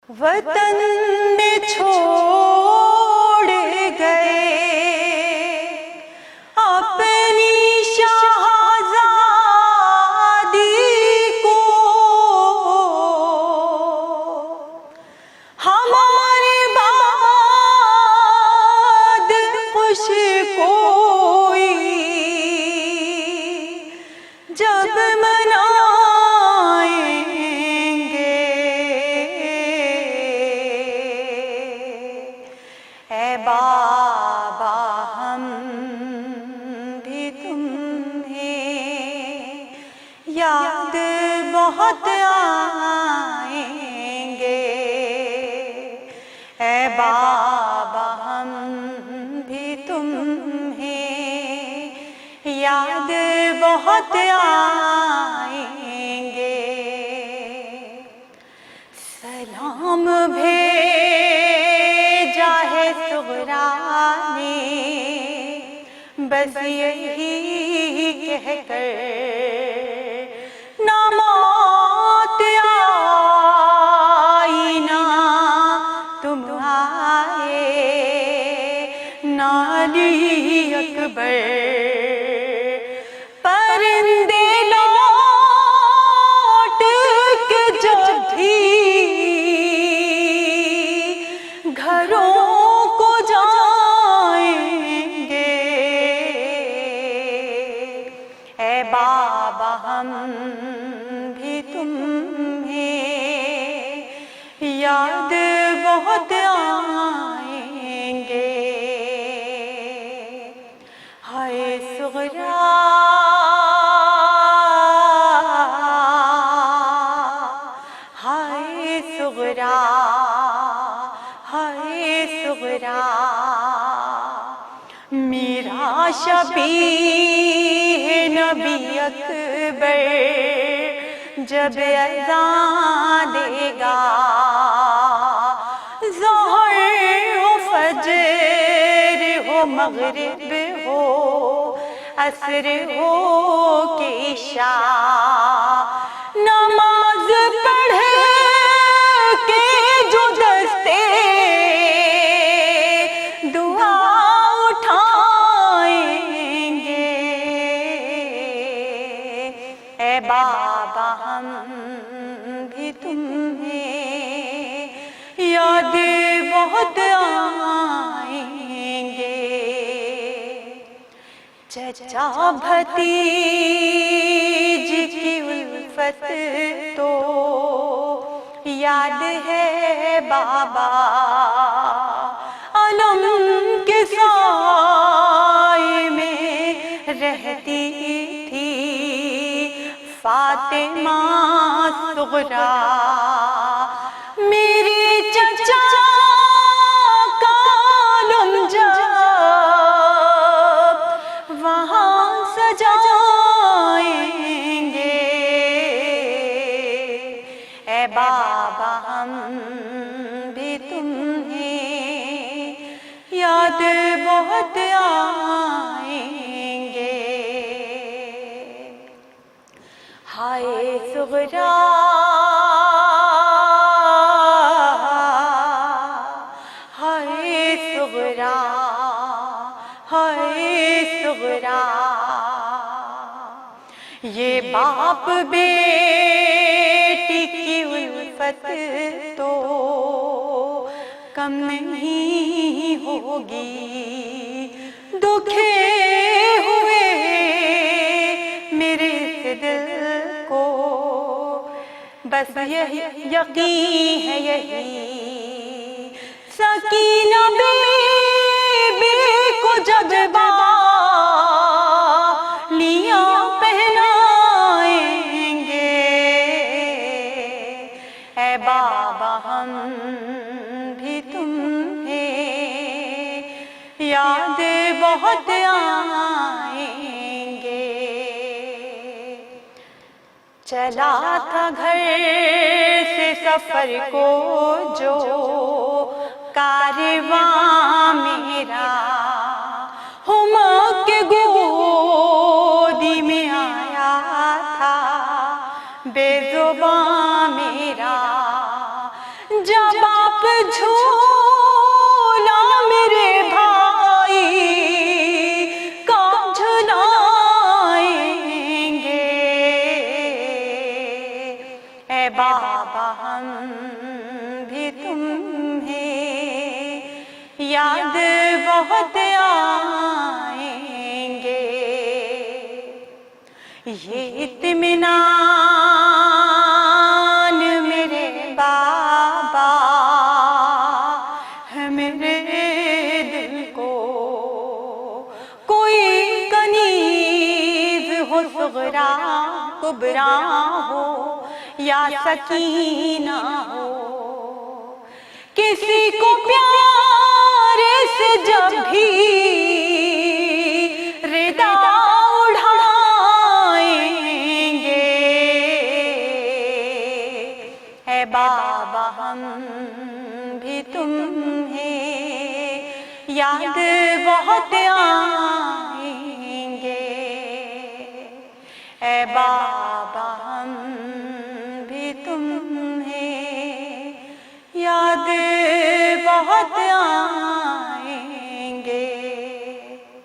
वतन में छोड़ गए अपनी शहज़ादी को, हमारे बाद खुश कोई जब बाबा हम भी तुम्हें याद बहुत आएंगे। ऐ बाबा हम भी तुम्हें याद बहुत आएंगे। सलाम भेजा है सुगरा ने बस यही कहकर, ना मौत आई ना तुम आए, ना अली अकबर। परिंदे लौट के जब भी घरों को जाएंगे, ऐ बाबा हम भी तुम्हें याद बहुत आएंगे। हाय सुगरा हाय सुगरा हाय सुगरा, मेरा शबीह नबी अकबर जब अज़ान देगा, ज़ोहर हो फजर हो मग़रिब हो असर हो के इशा, नमाज पढ़ के जो दस्ते दुआ उठाएंगे, ऐ बाबा हम भी तुम्हें याद बहुत आएंगे। चचा भतीज की उल्फत तो याद है बाबा, अलम के साए में रहती थी फातिमा सुगरा। मेरे चचा का अलम जब वहाँ सजाएंगे, ऐ बाबा हम भी तुम्हें याद बहुत आएंगे। हाय सुगरा हाय सुगरा हाय सुगरा, ये बाप बेटी की उल्फत तो कम नहीं होगी। दुखे हुए मेरे इस दिल को बस यही यकीन है, यही सकीना बेबी को जब बालियां पहनाएंगे, ऐ बाबा हम भी तुम्हें याद बहुत आएंगे। चला था घर से सफर को जो कारवां मेरा, हुमा के गोदी में आया था बेजुबां मेरा। जब बाप झूला मेरे भाई का झुलाएंगे। ऐ बाबा हम भी तुम्हें याद बहुत आएंगे। ये इत्मीनान मेरे बाबा है मेरे दिल को, कोई कनीज हो सुगरा कुबरा हो या सकीना हो, किसी को प्यारे से जब भी रिदा उड़ाएंगे। है बाबा हम भी तुम्हें याद बहुत आएंगे। है बाबा हम भी तुम्हें याद बहुत